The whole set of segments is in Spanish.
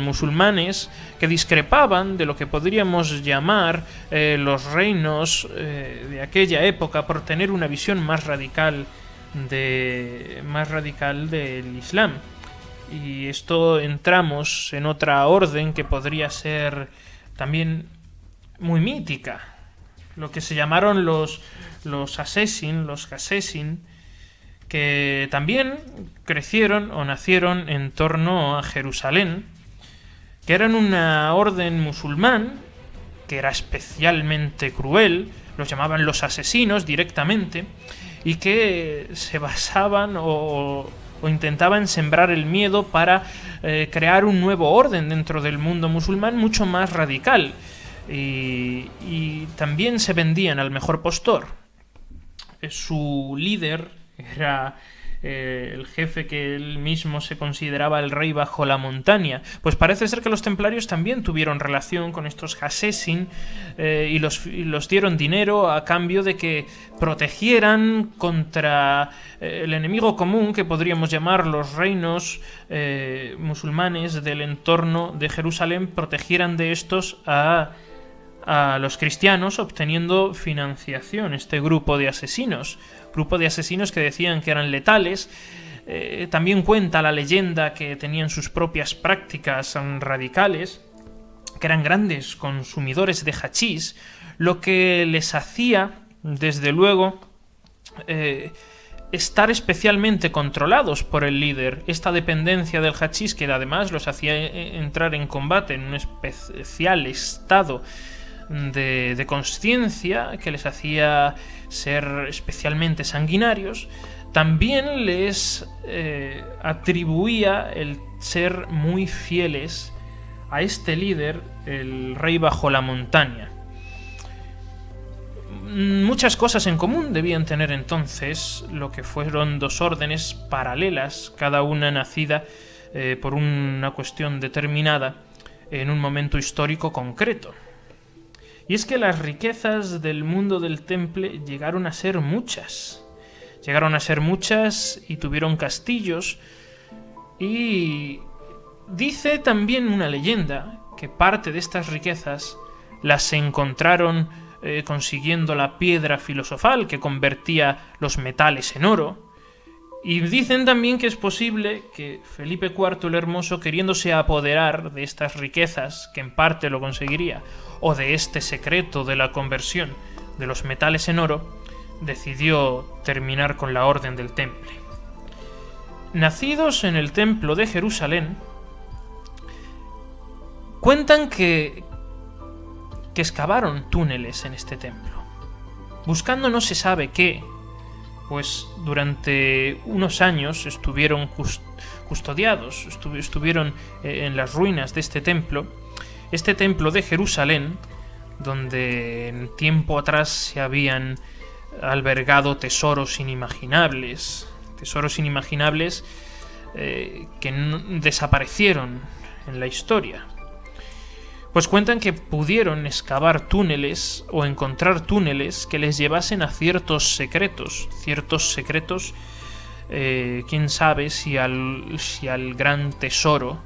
musulmanes que discrepaban de lo que podríamos llamar los reinos de aquella época por tener una visión más radical del Islam. Y esto entramos en otra orden que podría ser también muy mítica, lo que se llamaron los Hasesin, que también crecieron o nacieron en torno a Jerusalén, que eran una orden musulmán que era especialmente cruel, los llamaban los asesinos directamente, y que se basaban o intentaban sembrar el miedo para crear un nuevo orden dentro del mundo musulmán mucho más radical, y también se vendían al mejor postor. Su líder era el jefe que él mismo se consideraba el rey bajo la montaña. Pues parece ser que los templarios también tuvieron relación con estos Hasesin y los dieron dinero a cambio de que protegieran contra el enemigo común que podríamos llamar los reinos musulmanes del entorno de Jerusalén, protegieran de estos a los cristianos, obteniendo financiación. Este grupo de asesinos que decían que eran letales. También cuenta la leyenda que tenían sus propias prácticas radicales, que eran grandes consumidores de hachís, lo que les hacía, desde luego, estar especialmente controlados por el líder. Esta dependencia del hachís, que además los hacía entrar en combate en un especial estado de consciencia, que les hacía ser especialmente sanguinarios, también les atribuía el ser muy fieles a este líder, el rey bajo la montaña. Muchas cosas en común debían tener entonces lo que fueron dos órdenes paralelas, cada una nacida por una cuestión determinada en un momento histórico concreto. Y es que las riquezas del mundo del temple llegaron a ser muchas. Y tuvieron castillos. Y dice también una leyenda que parte de estas riquezas las encontraron consiguiendo la piedra filosofal que convertía los metales en oro. Y dicen también que es posible que Felipe IV el Hermoso, queriéndose apoderar de estas riquezas, que en parte lo conseguiría, o de este secreto de la conversión de los metales en oro, decidió terminar con la Orden del Temple. Nacidos en el Templo de Jerusalén, cuentan que excavaron túneles en este templo, buscando no se sabe qué, pues durante unos años estuvieron custodiados, estuvieron en las ruinas de este templo de Jerusalén, donde en tiempo atrás se habían albergado tesoros inimaginables que desaparecieron en la historia. Pues cuentan que pudieron excavar túneles o encontrar túneles que les llevasen a ciertos secretos, quién sabe si al gran tesoro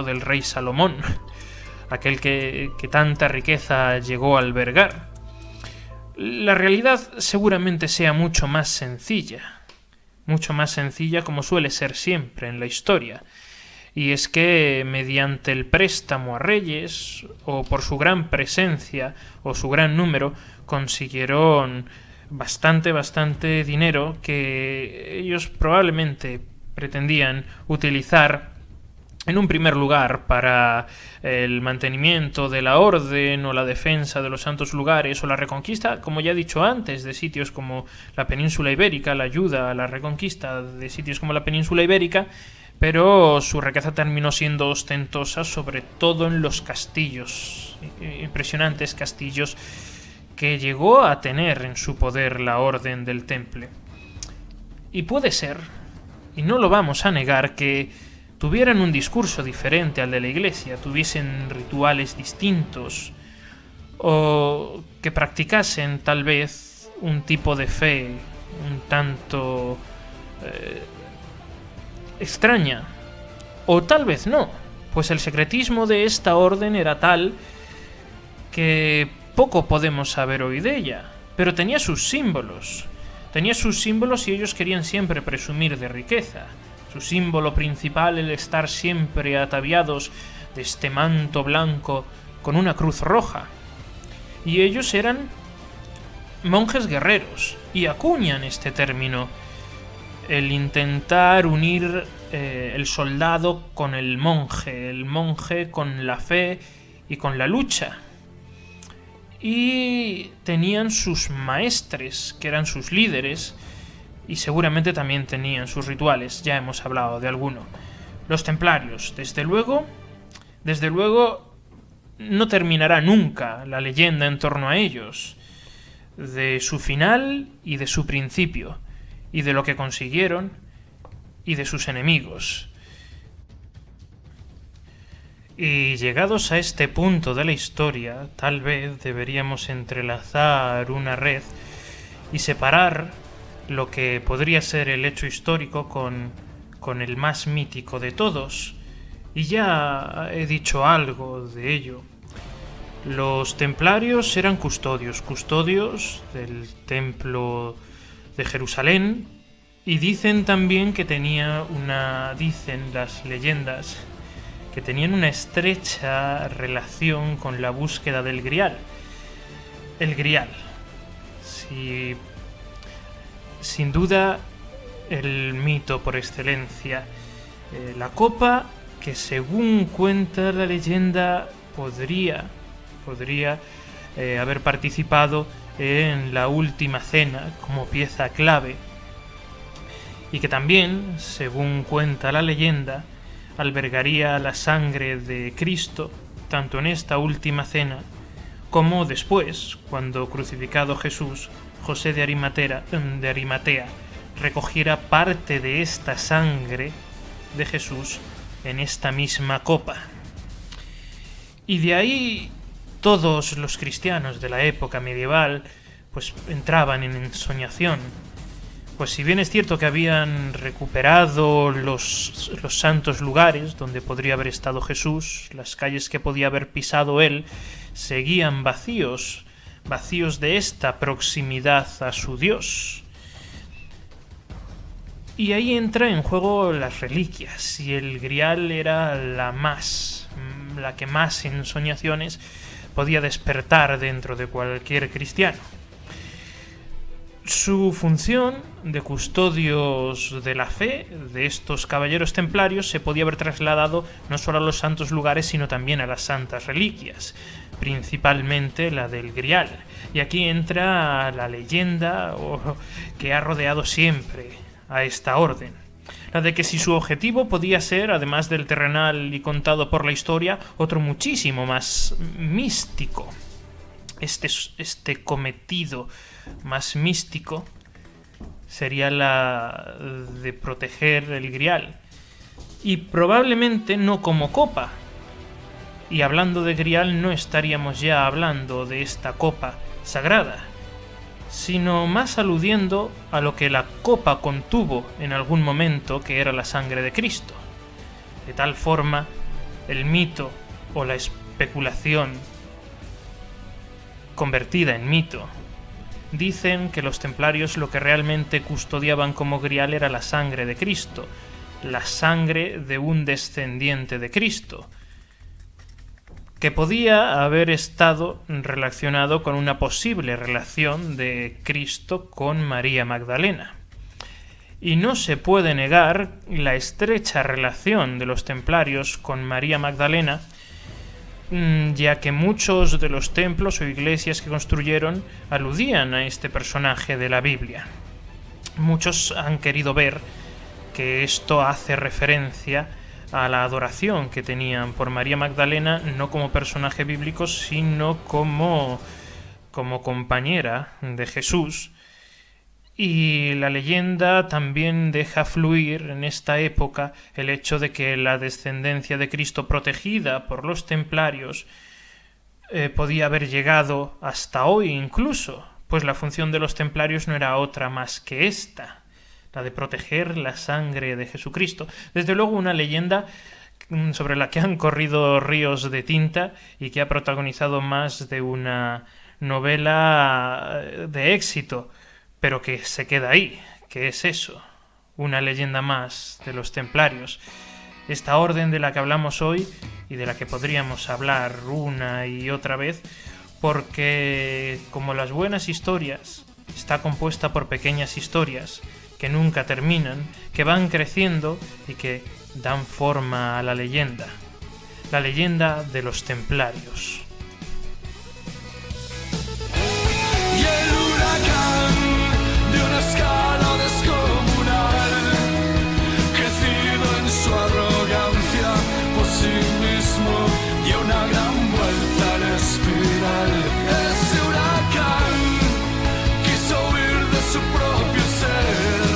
del rey Salomón, aquel que tanta riqueza llegó a albergar. La realidad seguramente sea mucho más sencilla como suele ser siempre en la historia. Y es que mediante el préstamo a reyes, o por su gran presencia o su gran número, consiguieron bastante dinero que ellos probablemente pretendían utilizar en un primer lugar para el mantenimiento de la orden o la defensa de los santos lugares o la reconquista, como ya he dicho antes, de sitios como la península ibérica, la ayuda a la reconquista de sitios como la península ibérica. Pero su riqueza terminó siendo ostentosa, sobre todo en los castillos, impresionantes castillos que llegó a tener en su poder la Orden del Temple. Y puede ser, y no lo vamos a negar, que tuvieran un discurso diferente al de la Iglesia, tuviesen rituales distintos, o que practicasen tal vez un tipo de fe un tanto extraña, o tal vez no, Pues el secretismo de esta orden era tal que poco podemos saber hoy de ella, pero tenía sus símbolos. Tenía sus símbolos y ellos querían siempre presumir de riqueza. Su símbolo principal, el estar siempre ataviados de este manto blanco con una cruz roja. Y ellos eran monjes guerreros, y acuñan este término, el intentar unir el soldado con el monje con la fe y con la lucha. Y tenían sus maestres, que eran sus líderes, y seguramente también tenían sus rituales, ya hemos hablado de alguno. Los templarios, desde luego, no terminará nunca la leyenda en torno a ellos, de su final y de su principio, y de lo que consiguieron y de sus enemigos. Y llegados a este punto de la historia, tal vez deberíamos entrelazar una red y separar lo que podría ser el hecho histórico con el más mítico de todos. Y ya he dicho algo de ello. Los templarios eran custodios del templo de Jerusalén, y dicen también que dicen las leyendas, que tenían una estrecha relación con la búsqueda del Grial. El Grial, sin duda, el mito por excelencia. La copa que, según cuenta la leyenda, podría haber participado en la última cena como pieza clave, y que también, según cuenta la leyenda, albergaría la sangre de Cristo tanto en esta última cena como después, cuando crucificado Jesús, José de Arimatea recogiera parte de esta sangre de Jesús en esta misma copa. Y de ahí todos los cristianos de la época medieval pues entraban en ensoñación. Pues si bien es cierto que habían recuperado los santos lugares donde podría haber estado Jesús, las calles que podía haber pisado él, seguían vacíos de esta proximidad a su Dios. Y ahí entra en juego las reliquias, y el Grial era la que más ensoñaciones podía despertar dentro de cualquier cristiano. Su función de custodios de la fe de estos caballeros templarios se podía haber trasladado no solo a los santos lugares, sino también a las santas reliquias, principalmente la del Grial. Y aquí entra la leyenda que ha rodeado siempre a esta orden, la de que si su objetivo podía ser, además del terrenal y contado por la historia, otro muchísimo más místico. Este cometido más místico sería la de proteger el Grial, y probablemente no como copa. Y hablando de Grial, no estaríamos ya hablando de esta copa sagrada, sino más aludiendo a lo que la copa contuvo en algún momento, que era la sangre de Cristo. De tal forma, el mito o la especulación convertida en mito, dicen que los templarios lo que realmente custodiaban como Grial era la sangre de Cristo, la sangre de un descendiente de Cristo, que podía haber estado relacionado con una posible relación de Cristo con María Magdalena. Y no se puede negar la estrecha relación de los templarios con María Magdalena, ya que muchos de los templos o iglesias que construyeron aludían a este personaje de la Biblia. Muchos han querido ver que esto hace referencia a la adoración que tenían por María Magdalena, no como personaje bíblico, sino como compañera de Jesús. Y la leyenda también deja fluir en esta época el hecho de que la descendencia de Cristo, protegida por los templarios, podía haber llegado hasta hoy incluso, pues la función de los templarios no era otra más que esta, la de proteger la sangre de Jesucristo. Desde luego una leyenda sobre la que han corrido ríos de tinta y que ha protagonizado más de una novela de éxito, pero que se queda ahí. ¿Qué es eso? Una leyenda más de los templarios. Esta orden de la que hablamos hoy y de la que podríamos hablar una y otra vez, porque, como las buenas historias, está compuesta por pequeñas historias que nunca terminan, que van creciendo y que dan forma a la leyenda de los templarios. Y el huracán de una escala descomunal, crecido en su arrogancia por sí mismo, dio una gran vuelta en espiral. Ese huracán quiso huir de su propio ser,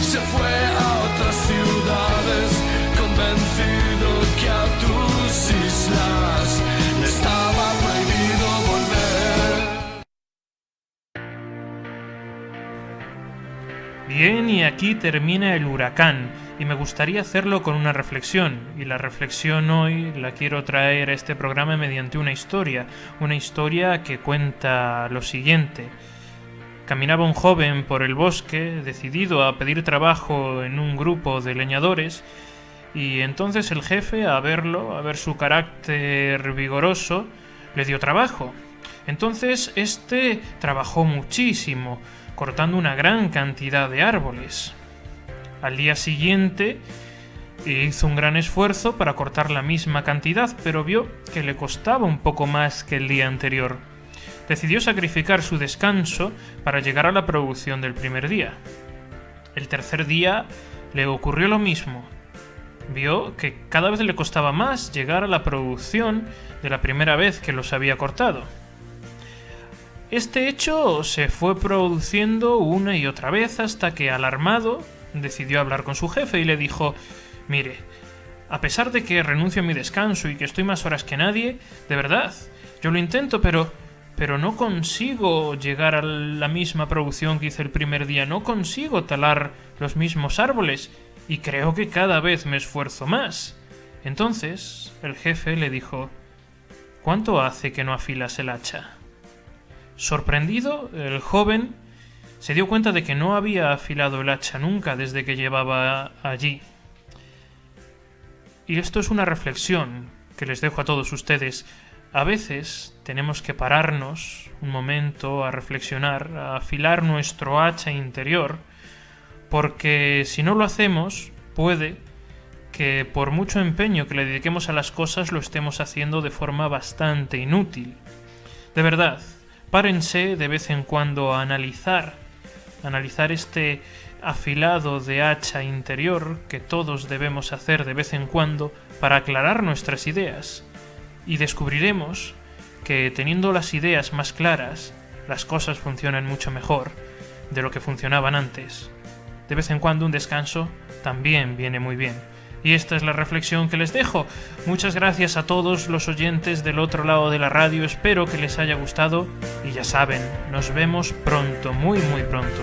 se fue a otras ciudades, convencido que a tus islas le estaba prohibido volver. Bien, y aquí termina el huracán, y me gustaría hacerlo con una reflexión, y la reflexión hoy la quiero traer a este programa mediante una historia que cuenta lo siguiente. Caminaba un joven por el bosque, decidido a pedir trabajo en un grupo de leñadores, y entonces el jefe, a ver su carácter vigoroso, le dio trabajo. Entonces este trabajó muchísimo, cortando una gran cantidad de árboles. Al día siguiente hizo un gran esfuerzo para cortar la misma cantidad, pero vio que le costaba un poco más que el día anterior. Decidió sacrificar su descanso para llegar a la producción del primer día. El tercer día le ocurrió lo mismo. Vio que cada vez le costaba más llegar a la producción de la primera vez que los había cortado. Este hecho se fue produciendo una y otra vez hasta que, alarmado, decidió hablar con su jefe y le dijo: «Mire, a pesar de que renuncio a mi descanso y que estoy más horas que nadie, de verdad, yo lo intento, pero no consigo llegar a la misma producción que hice el primer día, no consigo talar los mismos árboles y creo que cada vez me esfuerzo más». Entonces el jefe le dijo: «¿Cuánto hace que no afilas el hacha?». Sorprendido, el joven se dio cuenta de que no había afilado el hacha nunca desde que llevaba allí. Y esto es una reflexión que les dejo a todos ustedes. A veces tenemos que pararnos un momento a reflexionar, a afilar nuestro hacha interior, porque si no lo hacemos, puede que por mucho empeño que le dediquemos a las cosas lo estemos haciendo de forma bastante inútil. De verdad, párense de vez en cuando a analizar este afilado de hacha interior que todos debemos hacer de vez en cuando para aclarar nuestras ideas. Y descubriremos que teniendo las ideas más claras, las cosas funcionan mucho mejor de lo que funcionaban antes. De vez en cuando un descanso también viene muy bien. Y esta es la reflexión que les dejo. Muchas gracias a todos los oyentes del otro lado de la radio. Espero que les haya gustado. Y ya saben, nos vemos pronto, muy muy pronto.